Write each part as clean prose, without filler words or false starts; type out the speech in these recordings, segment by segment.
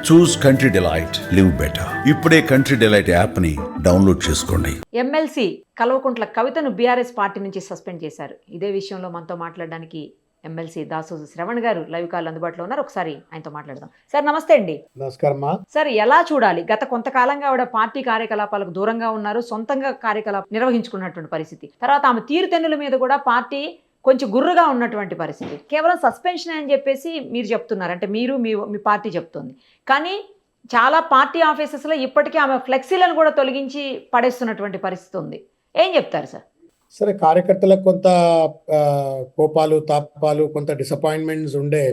చూస్ country delight, live better. ఇప్పుడే country delight app ని download చేసుకోండి. ఎమ్మెల్సీ కల్వకుంట్ల కవితను బీఆర్ఎస్ పార్టీ నుంచి సస్పెండ్ చేశారు. ఇదే విషయంలో మనతో మాట్లాడడానికి ఎమ్మెల్సీ దాసోజు శ్రవణ్ గారు లైవ్ కాల్ అందుబాటులో ఉన్నారు. ఒకసారి ఆయనతో మాట్లాడదాం. సార్ నమస్తే అండి. నమస్కారం. సార్, ఎలా చూడాలి? గత కొంతకాలంగా ఆవిడ పార్టీ కార్యకలాపాలకు దూరంగా ఉన్నారు, సొంతంగా కార్యకలాపం నిర్వహించుకున్నటువంటి పరిస్థితి. తర్వాత ఆమె తీరుతెన్నుల మీద కూడా పార్టీ కొంచెం గుర్రుగా ఉన్నటువంటి పరిస్థితి. కేవలం సస్పెన్షన్ అని చెప్పేసి మీరు చెప్తున్నారు, అంటే మీరు మీ పార్టీ చెప్తుంది. కానీ చాలా పార్టీ ఆఫీసెస్లో ఇప్పటికీ ఆమె ఫ్లెక్సీలను కూడా తొలగించి పడేస్తున్నటువంటి పరిస్థితి ఉంది. ఏం చెప్తారు సార్? సరే, కార్యకర్తలకు కొంత కోపాలు, తాపాలు, కొంత డిసప్పాయింట్మెంట్స్ ఉండే.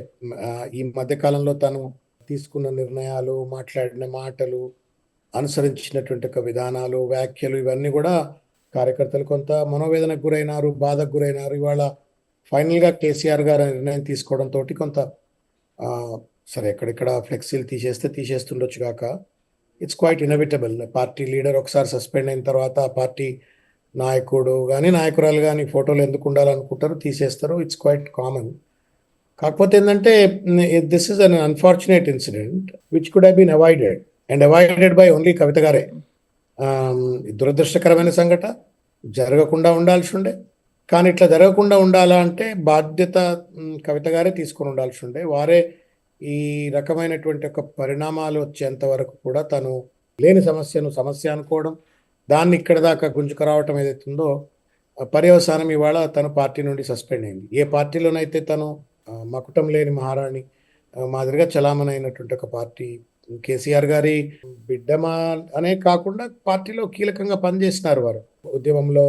ఈ మధ్యకాలంలో తను తీసుకున్న నిర్ణయాలు, మాట్లాడిన మాటలు, అనుసరించినటువంటి ఒక విధానాలు, వ్యాఖ్యలు, ఇవన్నీ కూడా కార్యకర్తలు కొంత మనోవేదనకు గురైనారు, బాధకు గురైనారు. ఇవాళ ఫైనల్గా కేసీఆర్ గారు నిర్ణయం తీసుకోవడంతో కొంత సరే ఎక్కడెక్కడ ఫ్లెక్సీలు తీసేస్తుండొచ్చు కాక, it's quite inevitable. Party leader ఒకసారి సస్పెండ్ అయిన తర్వాత పార్టీ నాయకుడు కానీ నాయకురాలు కానీ ఫోటోలు ఎందుకు ఉండాలనుకుంటారు, తీసేస్తారు. It's quite common. కాకపోతే ఏంటంటే this is an unfortunate incident which could have been avoided and avoided by only Kavitha గారే. దురదృష్టకరమైన సంఘటన, జరగకుండా ఉండాల్సి ఉండే. కానీ ఇట్లా జరగకుండా ఉండాలా అంటే బాధ్యత కవిత గారే తీసుకొని ఉండాల్సి ఉండే. వారే ఈ రకమైనటువంటి ఒక పరిణామాలు వచ్చేంత వరకు కూడా తను లేని సమస్యను సమస్య అనుకోవడం, దాన్ని ఇక్కడ దాకా గుంజుకురావటం ఏదైతుందో పర్యవసానం ఇవాళ తను పార్టీ నుండి సస్పెండ్ అయింది. ఏ పార్టీలోనైతే తను మకుటం లేని మహారాణి మాదిరిగా చలామణి అయినటువంటి ఒక పార్టీ, కేసీఆర్ గారి బిడ్డమా అనే కాకుండా పార్టీలో కీలకంగా పనిచేసినారు వారు. ఉద్యమంలో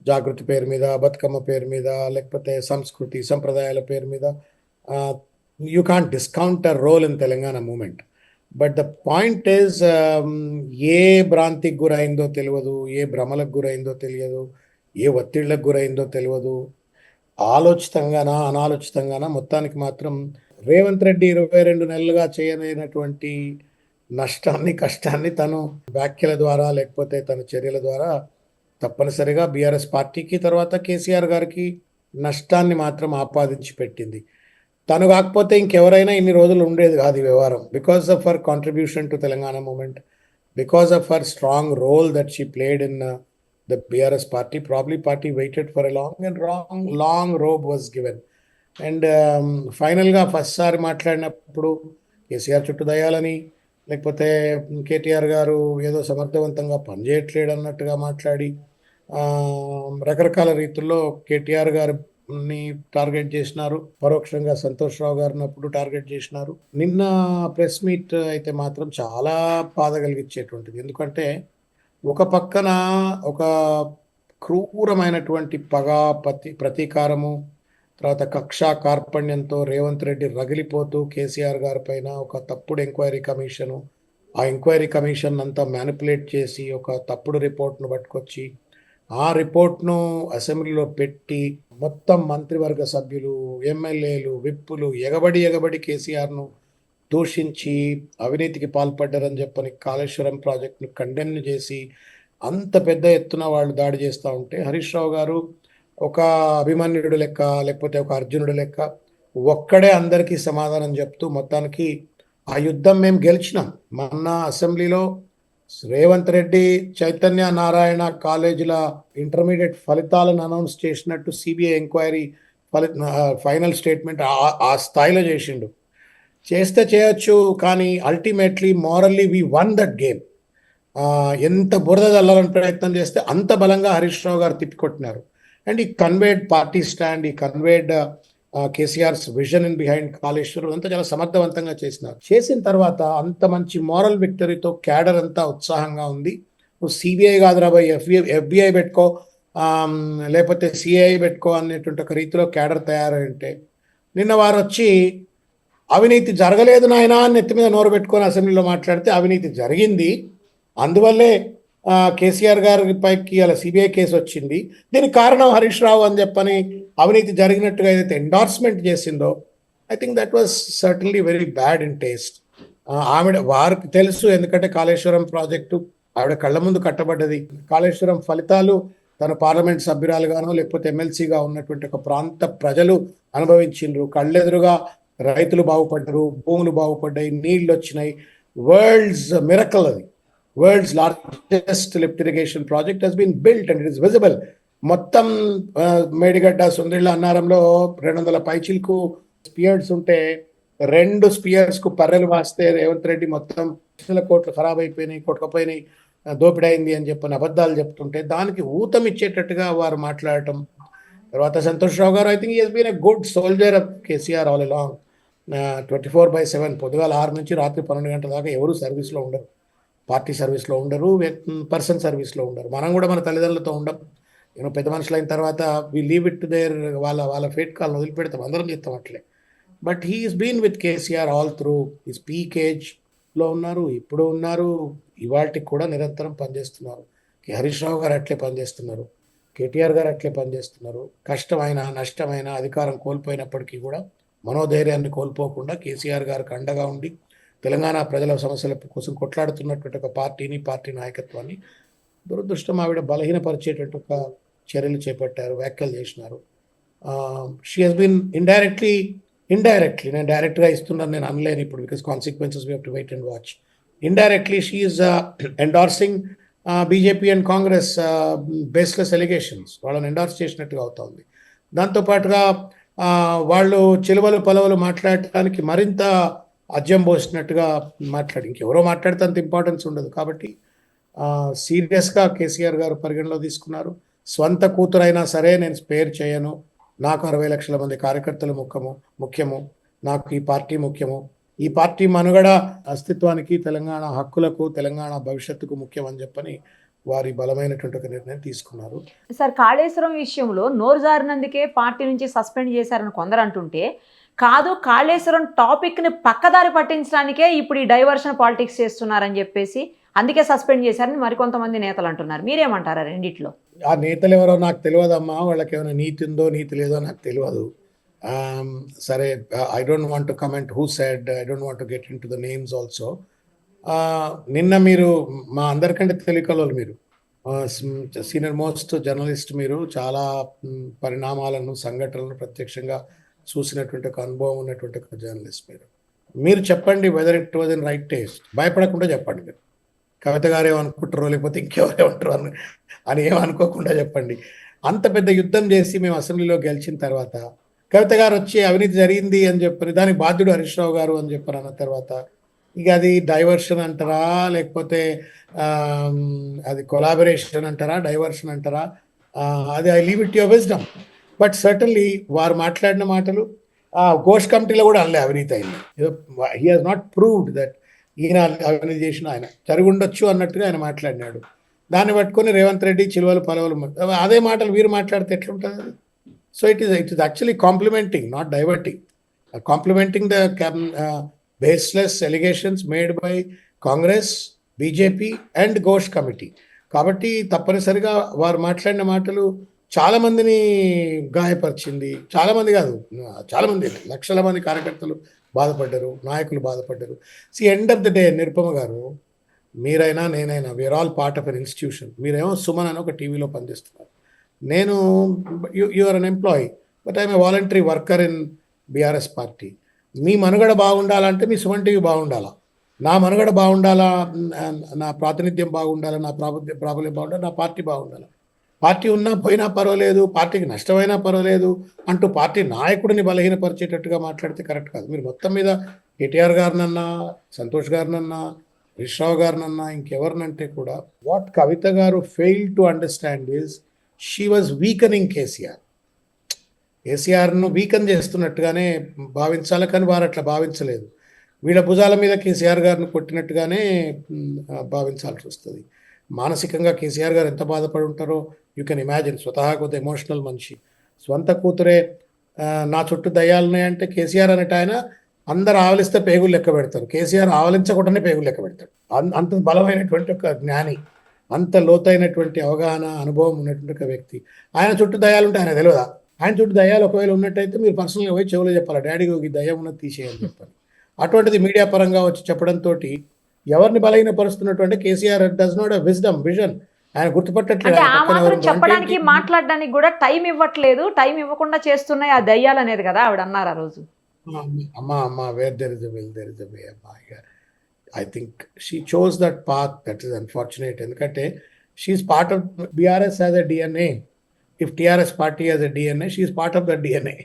జాగృతి పేరు మీద, బతుకమ్మ పేరు మీద, లేకపోతే సంస్కృతి సంప్రదాయాల పేరు మీద, you can't discount a role in Telangana movement. But the point is, ఏ భ్రాంతికి గురైందో తెలియదు, ఏ భ్రమలకు గురైందో తెలియదు, ఏ ఒత్తిళ్లకు గురైందో తెలియదు. ఆలోచితంగానా అనాలోచితంగానా మొత్తానికి మాత్రం రేవంత్ రెడ్డి 22 నెలలుగా చేయలేనటువంటి నష్టాన్ని, కష్టాన్ని తను వ్యాఖ్యల ద్వారా లేకపోతే తన చర్యల ద్వారా తప్పనిసరిగా బీఆర్ఎస్ పార్టీకి, తర్వాత కేసీఆర్ గారికి నష్టాన్ని మాత్రం ఆపాదించి పెట్టింది. తను కాకపోతే ఇంకెవరైనా ఇన్ని రోజులు ఉండేది కాదు ఈ వ్యవహారం. Because of her contribution to Telangana movement, because of her strong role that she played in the BRS party, probably party waited for a long rope was given. And final గా ఫస్ట్ సారి మాట్లాడినప్పుడు కేసీఆర్ చుట్టూ దయాలని, లేకపోతే కేటీఆర్ గారు ఏదో సమర్థవంతంగా పనిచేయట్లేడు అన్నట్టుగా మాట్లాడి రకరకాల రీతుల్లో కేటీఆర్ గారిని టార్గెట్ చేసినారు. పరోక్షంగా సంతోష్ రావు గారిని అప్పుడు టార్గెట్ చేసినారు. నిన్న ప్రెస్ మీట్ అయితే మాత్రం చాలా బాధ కలిగించేటువంటిది. ఎందుకంటే ఒక పక్కన ఒక క్రూరమైనటువంటి పగ, ప్రతీకారము, తర్వాత కక్షా కార్పణ్యంతో రేవంత్ రెడ్డి రగిలిపోతూ కేసీఆర్ గారి పైన ఒక తప్పుడు ఎంక్వైరీ కమిషను, ఆ ఎంక్వైరీ కమిషన్ అంతా మ్యానిపులేట్ చేసి ఒక తప్పుడు రిపోర్ట్ను పట్టుకొచ్చి ఆ రిపోర్ట్ను అసెంబ్లీలో పెట్టి మొత్తం మంత్రివర్గ సభ్యులు, ఎమ్మెల్యేలు, విప్పులు ఎగబడి కేసీఆర్ను దూషించి అవినీతికి పాల్పడ్డారని చెప్పని కాళేశ్వరం ప్రాజెక్టును కండెమ్ చేసి అంత పెద్ద ఎత్తున వాళ్ళు దాడి చేస్తూ ఉంటే హరీష్ రావు గారు ఒక అభిమన్యుడు లెక్క, లేకపోతే ఒక అర్జునుడు లెక్క ఒక్కడే అందరికీ సమాధానం చెప్తూ మొత్తానికి ఆ యుద్ధం మేము గెలిచినాం. మొన్న అసెంబ్లీలో రేవంత్ రెడ్డి చైతన్య నారాయణ కాలేజీల ఇంటర్మీడియట్ ఫలితాలను అనౌన్స్ చేసినట్టు సిబిఐ ఎంక్వైరీ ఫైనల్ స్టేట్మెంట్ ఆ స్థాయిలో చేసిండు. చేస్తే చేయొచ్చు, కానీ ultimately morally we one that game. ఎంత బురద చల్లాలని ప్రయత్నం చేస్తే అంత బలంగా హరీష్ రావు గారు తిప్పికొట్టినారు. అండ్ ఈ కన్వేడ్ పార్టీ స్టాండ్, ఈ conveyed KCR's vision in behind Kaleshwaram అంతా చాలా సమర్థవంతంగా చేసినారు. చేసిన తర్వాత అంత మంచి మారల్ విక్టరీతో క్యాడర్ అంతా ఉత్సాహంగా ఉంది. నువ్వు సిబిఐ కాదురా బాయ్, ఎఫ్బిఐ పెట్టుకో, లేకపోతే సిఐఐ పెట్టుకో అనేటువంటి ఒక రీతిలో క్యాడర్ తయారంటే, నిన్న వారు వచ్చి అవినీతి జరగలేదు నాయనా అని నెత్తి మీద నోరు పెట్టుకొని అసెంబ్లీలో మాట్లాడితే అవినీతి జరిగింది, అందువల్లే కేసీఆర్ గారి పైకి అలా సిబిఐ కేసు వచ్చింది, దీనికి కారణం హరీష్ రావు అని చెప్పని అవినీతి జరిగినట్టుగా ఏదైతే ఎండార్స్మెంట్ చేసిందో, I think that was certainly very bad in taste. వారికి తెలుసు, ఎందుకంటే కాళేశ్వరం ప్రాజెక్టు ఆవిడ కళ్ళ ముందు కట్టబడ్డది. కాళేశ్వరం ఫలితాలు తన పార్లమెంట్ సభ్యురాలుగానో లేకపోతే ఎమ్మెల్సీగా ఉన్నటువంటి ఒక ప్రాంత ప్రజలు అనుభవించిండ్రు. కళ్ళెదురుగా రైతులు బాగుపడ్డారు, భూములు బాగుపడ్డాయి, నీళ్లు వచ్చినాయి. వరల్డ్స్ మిరకల్ అది. World's largest lift irrigation project has been built and it is visible. మొత్తం మేడిగడ్డ, సుందిళ్ళ, అన్నారంలో 200 పైచిలకు స్పియర్స్ ఉంటే 2 స్పియర్స్ కు పర్రెలు వాస్తే రేవంత్ రెడ్డి మొత్తం లక్షల కోట్లు ఖరాబ్ అయిపోయినాయి, కొట్టుకుపోయినాయి, దోపిడీ అయింది అని చెప్పని అబద్ధాలు చెప్తుంటే దానికి ఊతం ఇచ్చేటట్టుగా వారు మాట్లాడటం. తర్వాత Santosh Rao garu, I think he been a good soldier of KCR all along. 24/7 పొద్దుగాల 6 నుంచి రాత్రి 12 గంటల దాకా ఎవరు సర్వీస్లో ఉండరు, పార్టీ సర్వీస్లో ఉండరు, పర్సన్ సర్వీస్లో ఉండరు. మనం కూడా మన తల్లిదండ్రులతో ఉండం. నేను పెద్ద మనుషులు అయిన తర్వాత we leave it to there, వాళ్ళ ఫేట్ కాల్ని వదిలిపెడతాం, అందరం చేస్తాం అట్లే. But he's been with KCR all through his peak ఏజ్లో ఉన్నారు, ఇప్పుడు ఉన్నారు, ఇవాళకి కూడా నిరంతరం పనిచేస్తున్నారు. హరీష్ రావు గారు అట్లే పనిచేస్తున్నారు, కేటీఆర్ గారు అట్లే పనిచేస్తున్నారు. కష్టమైన నష్టమైన అధికారం కోల్పోయినప్పటికీ కూడా మనోధైర్యాన్ని కోల్పోకుండా కేసీఆర్ గారికి అండగా ఉండి తెలంగాణ ప్రజల సమస్యల కోసం కొట్లాడుతున్నటువంటి ఒక పార్టీ నాయకత్వాన్ని దురదృష్టం ఆవిడ బలహీనపరిచేటట్టు ఒక చర్యలు చేపట్టారు, వ్యాఖ్యలు చేసినారు. షీ హెస్ బీన్ ఇండైరెక్ట్లీ నేను డైరెక్ట్గా ఇస్తున్నాను నేను అనలేను ఇప్పుడు, because consequences we have to wait and watch. Indirectly she is endorsing BJP and Congress baseless allegations, వాళ్ళని ఎండార్స్ చేసినట్టుగా అవుతుంది. దాంతోపాటుగా వాళ్ళు చిలువలు పలవలు మాట్లాడటానికి మరింత అజ్యం పోసినట్టుగా ఇంకెవరో మాట్లాడితే అంత ఇంపార్టెన్స్ ఉండదు. కాబట్టి సీరియస్గా కేసీఆర్ గారు పరిగణలో తీసుకున్నారు. స్వంత కూతురైనా సరే నేను స్పేర్ చేయను, నాకు 60 లక్షల మంది కార్యకర్తలు ముఖ్యము, నాకు ఈ పార్టీ ముఖ్యము, ఈ పార్టీ మనుగడ అస్తిత్వానికి, తెలంగాణ హక్కులకు, తెలంగాణ భవిష్యత్తుకు ముఖ్యం అని చెప్పని వారి బలమైనటువంటి ఒక నిర్ణయం తీసుకున్నారు. సార్, కాళేశ్వరం విషయంలో నోరు జారినందుకే పార్టీ నుంచి సస్పెండ్ చేశారని కొందరు అంటుంటే, కాదు కాళేశ్వరం టాపిక్ని పక్కదారి పట్టించడానికే ఇప్పుడు ఈ డైవర్షన్ పాలిటిక్స్ చేస్తున్నారని చెప్పేసి అందుకే సస్పెండ్ చేశారని మరికొంతమంది నేతలు అంటున్నారు. మీరేమంటారా రెండిట్లో? ఆ నేతలు ఎవరో నాకు తెలియదమ్మా, వాళ్ళకి ఏమైనా నీతి ఉందో నీతి లేదో నాకు తెలియదు. సరే, I don't want to comment who said, I don't want to get in to the names also. నిన్న మీరు మా అందరికంటే తెలియకలు మీరు సీనియర్ మోస్ట్ జర్నలిస్ట్, మీరు చాలా పరిణామాలను, సంఘటనలను ప్రత్యక్షంగా చూసినటువంటి ఒక అనుభవం ఉన్నటువంటి ఒక జర్నలిస్ట్. మీరు చెప్పండి whether it was in right taste. భయపడకుండా చెప్పండి. మీరు కవిత గారు ఏమనుకుంటారో లేకపోతే ఇంకెవరేమంటారో అని ఏమనుకోకుండా చెప్పండి. అంత పెద్ద యుద్ధం చేసి మేము అసెంబ్లీలో గెలిచిన తర్వాత కవిత గారు వచ్చి అవినీతి జరిగింది అని చెప్పని దానికి బాధ్యుడు హరీష్ రావు గారు అని చెప్పారు అన్న తర్వాత ఇక అది డైవర్షన్ అంటారా, లేకపోతే అది కొలాబరేషన్ అంటారా, డైవర్షన్ అంటారా, అది I leave it your wisdom. But certainly వారు మాట్లాడిన మాటలు ఘోష్ కమిటీలో కూడా అనలే అవినీతి అయింది. He has not proved that ఈయన అవినీతి చేసిన, ఆయన జరిగి ఉండొచ్చు అన్నట్టుగా ఆయన మాట్లాడినాడు. దాన్ని పట్టుకొని రేవంత్ రెడ్డి చిలువలు పలవలు అదే మాటలు వీరు మాట్లాడితే ఎట్లుంటుంది? So it is actually complimenting, not diverting, complimenting the baseless allegations made by Congress, BJP and Ghosh Committee. కాబట్టి తప్పనిసరిగా వారు మాట్లాడిన మాటలు చాలా మందిని గాయపరిచింది. చాలా మంది కాదు, చాలా మంది, లక్షల మంది కార్యకర్తలు బాధపడ్డారు, నాయకులు బాధపడ్డారు. End of the day Nirupama garu, మీరైనా నేనైనా we're all part of an institution. మీరేమో సుమన్ అని ఒక టీవీలో పనిచేస్తున్నారు, నేను you are an employee, but I'm a voluntary worker in BRS party. మీ మనుగడ బాగుండాలంటే మీ సుమన్ టీవీ బాగుండాలా, నా మనుగడ బాగుండాలా, నా ప్రాతినిధ్యం బాగుండాలా, నా ప్రాబల్యం బాగుండాలి, నా పార్టీ బాగుండాలి. పార్టీ ఉన్నా పోయినా పర్వాలేదు, పార్టీకి నష్టమైనా పర్వాలేదు అంటూ పార్టీ నాయకుడిని బలహీనపరిచేటట్టుగా మాట్లాడితే కరెక్ట్ కాదు. మీరు మొత్తం మీద కేటీఆర్ గారినన్నా, సంతోష్ గారినన్నా, హరీష్ రావు గారినన్నా, ఇంకెవరినంటే కూడా వాట్ కవిత గారు fail to understand is she was weakening KCR. కేసీఆర్ను వీకన్ చేస్తున్నట్టుగానే భావించాలి, కానీ వారు అట్లా భావించలేదు. వీళ్ళ భుజాల మీద కేసీఆర్ గారిని కొట్టినట్టుగానే భావించాల్సి వస్తుంది. మానసికంగా కేసీఆర్ గారు ఎంత బాధపడి ఉంటారో యూ కెన్ ఇమాజిన్. స్వతహా కొద్ది ఎమోషనల్ మనిషి, స్వంత కూతురే నా చుట్టూ దయ్యాలున్నాయంటే కేసీఆర్ అనేట ఆయన అందరు ఆవలిస్తే పేగులు లెక్క పెడతారు, కేసీఆర్ ఆవలించకుండానే పేగులు లెక్క పెడతాడు. అంత బలమైనటువంటి ఒక జ్ఞాని, అంత లోతైనటువంటి అవగాహన, అనుభవం ఉన్నటువంటి ఒక వ్యక్తి. ఆయన చుట్టూ దయ్యాలుంటే ఆయన తెలియదా? ఆయన చుట్టూ దయ్యాలు ఒకవేళ ఉన్నట్టయితే మీరు పర్సనల్గా పోయి చెవులో చెప్పాలి, డాడీకి ఒక దయ్యం ఉన్నది తీసేయని చెప్పాలి. అటువంటిది మీడియా పరంగా వచ్చి చెప్పడంతో ఎవరిని బలహీనపరుస్తున్నటువంటి KCR does not have wisdom, vision. ఆయన గుర్తుపట్టట్లేదు. చెప్పడానికి మాట్లాడడానికి కూడా టైం ఇవ్వట్లేదు, టైం ఇవ్వకుండా చేస్తున్నాయి ఆ దయ్యాలు అనేది కదా ఆవిడ అన్నారు ఆ రోజు. అమ్మా, where there is a will there is a way అమ్మా. I think she chose that path, that is unfortunate. ఎందుకంటే she's part of BRS as a DNA. If TRS party as a DNA, she's part of the DNA.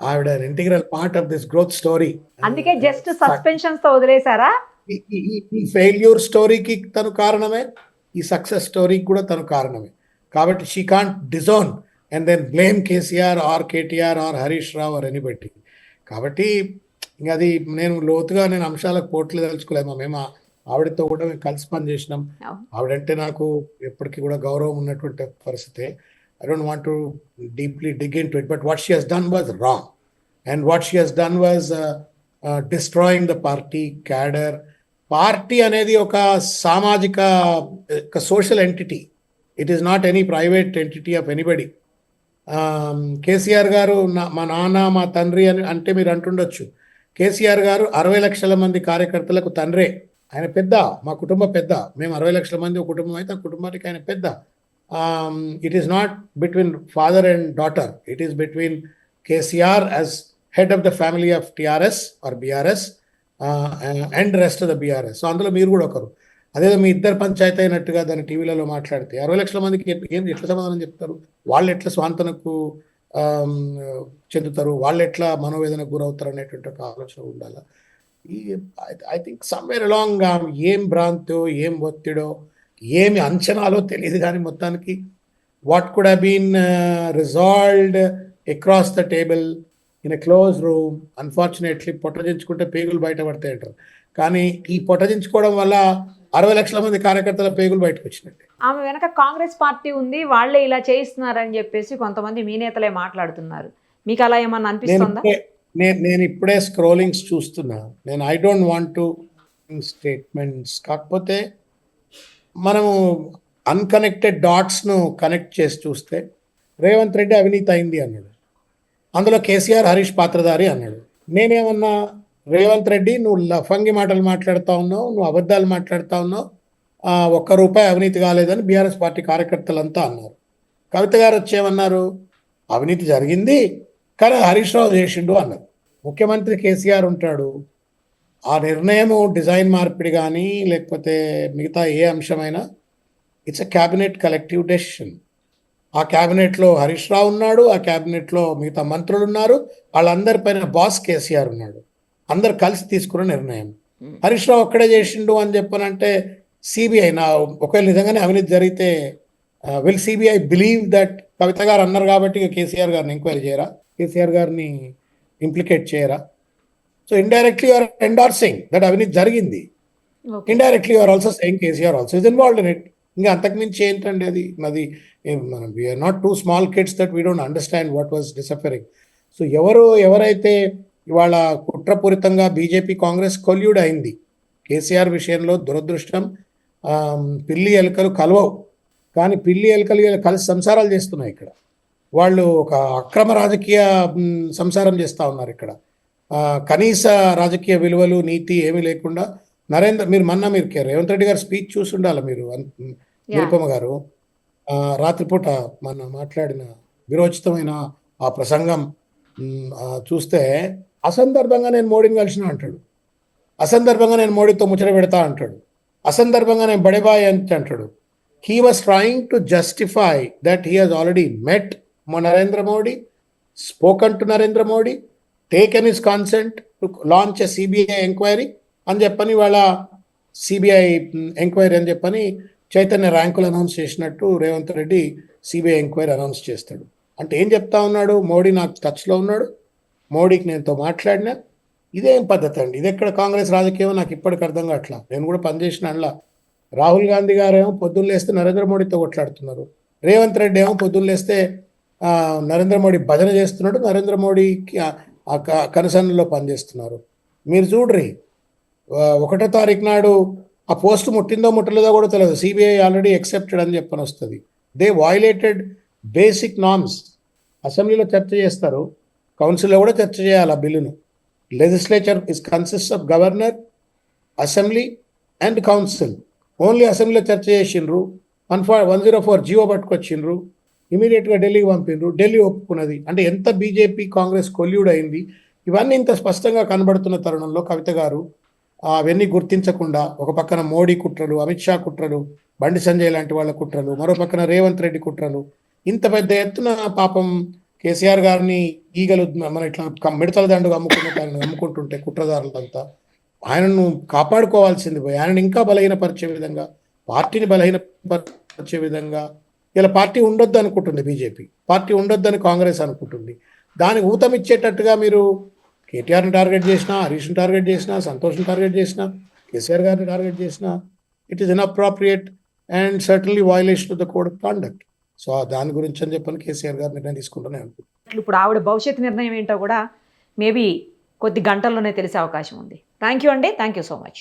ఆవిడ integral part of this growth story. అందుకే just suspensions తో వదిలేశారా? ఈ failure స్టోరీకి తను కారణమే, ఈ సక్సెస్ స్టోరీకి కూడా తను కారణమే. కాబట్టి she can't disown and then blame KCR or KTR or Harish Rao or anybody. కాబట్టి ఇంకా అది నేను లోతుగా అంశాలకు పోట్లు తెలుసుకోలేము. మేము ఆవిడతో కూడా మేము కలిసి పని చేసినాం. ఆవిడంటే నాకు ఎప్పటికీ కూడా గౌరవం ఉన్నటువంటి పరిస్థితి. I don't want to deeply dig into it, but what she has done was wrong. And what she has done was destroying the party cadre. Party అనేది ఒక సామాజిక, ఒక social entity. It is not any private entity of anybody. KCR గారు మా నాన్న మా తండ్రి అని అంటే మీరు అంటుండొచ్చు. కేసీఆర్ గారు 60 లక్షల మంది కార్యకర్తలకు తండ్రే. ఆయన పెద్ద, మా కుటుంబ పెద్ద. మేము 60 లక్షల మంది ఒక కుటుంబం అయితే ఆ కుటుంబానికి ఆయన పెద్ద. It is not between father and daughter. It is between KCR as head of the family of TRS or BRS and rest of the BRS. So అందులో మీరు కూడా ఒకరు. అదేదో మీ ఇద్దరు పంచాయతీ అయినట్టుగా దాన్ని టీవీలలో మాట్లాడితే 60 లక్షల మందికి ఎట్లా సమాధానం చెప్తారు? వాళ్ళు ఎట్లా స్వాంతనకు చెందుతారు? వాళ్ళు ఎట్లా మనోవేదనకు గురవుతారు అనేటువంటి ఒక ఆలోచన ఉండాలి. ఐ థింక్ సమ్వేర్ అలాంగ్ ఏం భ్రాంతో, ఏం ఒత్తిడో, ఏమి అంచనాలో తెలియదు, కానీ మొత్తానికి what could have been resolved across the table in a close room. Unfortunately పొట్టజించుకుంటే పేగులు బయట పడతాయి అంటారు. కానీ ఈ పొట్టజించుకోవడం వల్ల 60 లక్షల మంది కార్యకర్తల పేగులు బయటకు వచ్చినట్టే. ఆమె వెనక కాంగ్రెస్ పార్టీ ఉంది, వాళ్ళే ఇలా చేయిస్తున్నారని చెప్పేసి కొంతమంది మీ నేతలే మాట్లాడుతున్నారు. మీకు అలా ఏమన్నా అనిపిస్తుందా? నేను ఇప్పుడే స్క్రోలింగ్స్ చూస్తున్నా. నేను I don't want to statements, కాకపోతే మనము అన్కనెక్టెడ్ డాట్స్ను కనెక్ట్ చేసి చూస్తే రేవంత్ రెడ్డి అవినీతి అయింది అన్నాడు. అందులో కేసీఆర్ హరీష్ పాత్రధారి అన్నాడు. నేనేమన్నా, రేవంత్ రెడ్డి నువ్వు లఫంగి మాటలు మాట్లాడుతూ ఉన్నావు, నువ్వు అబద్ధాలు మాట్లాడుతూ ఉన్నావు, ₹1 అవినీతి కాలేదని బీఆర్ఎస్ పార్టీ కార్యకర్తలంతా అన్నారు. కవిత గారు వచ్చేమన్నారు, అవినీతి జరిగింది కానీ హరీష్ రావు చేసిండు అన్నారు. ముఖ్యమంత్రి కేసీఆర్ ఉంటాడు. ఆ నిర్ణయం డిజైన్ మార్పిడి కానీ లేకపోతే మిగతా ఏ అంశమైనా it's a cabinet collective decision. ఆ క్యాబినెట్లో హరీష్ రావు ఉన్నాడు, ఆ క్యాబినెట్లో మిగతా మంత్రులు ఉన్నారు, వాళ్ళందరిపైన బాస్ కేసీఆర్ ఉన్నాడు. అందరు కలిసి తీసుకున్న నిర్ణయం. హరీష్ రావు ఒక్కడే చేసిండు అని చెప్పనంటే సిబిఐ ఒకవేళ నిజంగానే అవినీతి జరిగితే విల్ సిబిఐ బిలీవ్ దట్ కవిత గారు అన్నారు కాబట్టి కేసీఆర్ గారిని ఎంక్వైరీ చేయరా, కేసీఆర్ గారిని ఇంప్లికేట్ చేయరా? So indirectly you're endorsing that అవినీతి జరిగింది. Indirectly you're also saying KCR also is involved in it. ఇంకా అంతకుమించి ఏంటండి అది? మనం we're not too small kids that we don't understand what was deciphering. So ఎవరైతే ఇవాళ కుట్రపూరితంగా బీజేపీ కాంగ్రెస్ కొల్యూడ్ అయింది కేసీఆర్ విషయంలో, దురదృష్టం. పిల్లి ఎలుకలు కలవవు, కానీ పిల్లి ఎలుకలు కలిసి సంసారాలు చేస్తున్నాయి. ఇక్కడ వాళ్ళు ఒక అక్రమ రాజకీయ సంసారం చేస్తూ ఉన్నారు. ఇక్కడ కనీస రాజకీయ విలువలు, నీతి ఏమీ లేకుండా మీరు రేవంత్ రెడ్డి గారు స్పీచ్ చూసి ఉండాలి మీరు, నిరుపమ గారు. రాత్రిపూట మాట్లాడిన విరోచితమైన ఆ ప్రసంగం చూస్తే అసందర్భంగా నేను మోడీని కలిసిన అంటాడు, అసందర్భంగా నేను మోడీతో ముచ్చట పెడతా అంటాడు, అసందర్భంగా నేను బడేబాయ్ అంటాడు. He was trying to justify that he has already met Narendra Modi, spoken to Narendra Modi, taken his consent to launch a CBI enquiry అని చెప్పని, వాళ్ళ సిబిఐ ఎంక్వైరీ అని చెప్పని చైతన్య ర్యాంకులు అనౌన్స్ చేసినట్టు Revanth Reddy CBI enquiry announce చేస్తాడు. అంటే ఏం చెప్తా ఉన్నాడు? మోడీ నాకు టచ్లో ఉన్నాడు, మోడీకి నేనుతో మాట్లాడినా. ఇదేం పద్ధతి అండి? ఇది ఎక్కడ కాంగ్రెస్ రాజకీయం? నాకు ఇప్పటికి అర్థం కావట్లా. నేను కూడా పనిచేసిన అందులో. రాహుల్ గాంధీ గారు ఏమో పొద్దున్న లేస్తే నరేంద్ర మోడీతో కొట్లాడుతున్నారు, రేవంత్ రెడ్డి ఏమో పొద్దున్న లేస్తే నరేంద్ర మోడీ భజన చేస్తున్నాడు, నరేంద్ర మోడీకి కనసన్నలో పనిచేస్తున్నారు. మీరు చూడ్రి, 1వ తారీఖు నాడు ఆ పోస్ట్ ముట్టిందో ముట్టలేదో కూడా తెలియదు, సిబిఐ ఆల్రెడీ ఎక్సెప్టెడ్ అని చెప్పని వస్తుంది. They violated basic norms. అసెంబ్లీలో చర్చ చేస్తారు, కౌన్సిల్లో కూడా చర్చ చేయాలి ఆ బిల్లును. Legislature is consist of governor, assembly and council. Only అసెంబ్లీలో చర్చ చేసిండ్రు, 104 జీవో పట్టుకొచ్చిండ్రు, ఇమీడియట్గా ఢిల్లీకి పంపిండ్రు, ఢిల్లీ ఒప్పుకున్నది. అంటే ఎంత బీజేపీ కాంగ్రెస్ కొల్యూడ్ అయింది, ఇవన్నీ ఇంత స్పష్టంగా కనబడుతున్న తరుణంలో కవిత గారు అవన్నీ గుర్తించకుండా ఒక పక్కన మోడీ కుట్రలు, అమిత్ షా కుట్రలు, బండి సంజయ్ లాంటి వాళ్ళ కుట్రలు, మరో పక్కన రేవంత్ రెడ్డి కుట్రలు, ఇంత పెద్ద ఎత్తున పాపం కేసీఆర్ గారిని ఈగలు మన ఇట్లా మిడతల దండుగా అమ్ముకుంటుంటే కుట్రదారులంతా ఆయనను కాపాడుకోవాల్సింది పోయి ఆయనను ఇంకా బలహీనపరిచే విధంగా, పార్టీని బలహీనపరిచే విధంగా ఇలా పార్టీ ఉండొద్దు అనుకుంటుంది బీజేపీ, పార్టీ ఉండొద్దని కాంగ్రెస్ అనుకుంటుంది. దానికి ఊతమిచ్చేటట్టుగా మీరు కేటీఆర్ని టార్గెట్ చేసినా, హరీష్ని టార్గెట్ చేసినా, సంతోష్ని టార్గెట్ చేసినా, కేసీఆర్ గారిని టార్గెట్ చేసినా, it is inappropriate and certainly violation of the code of conduct. So దాని గురించి అని చెప్పని కేసీఆర్ గారు నిర్ణయం తీసుకుంటూనే అనుకుంటున్నాను. ఇప్పుడు ఆవిడ భవిష్యత్ నిర్ణయం ఏంటో కూడా మేబీ కొద్ది గంటల్లోనే తెలిసే అవకాశం ఉంది. థ్యాంక్ యూ అండి, థ్యాంక్ యూ సో మచ్.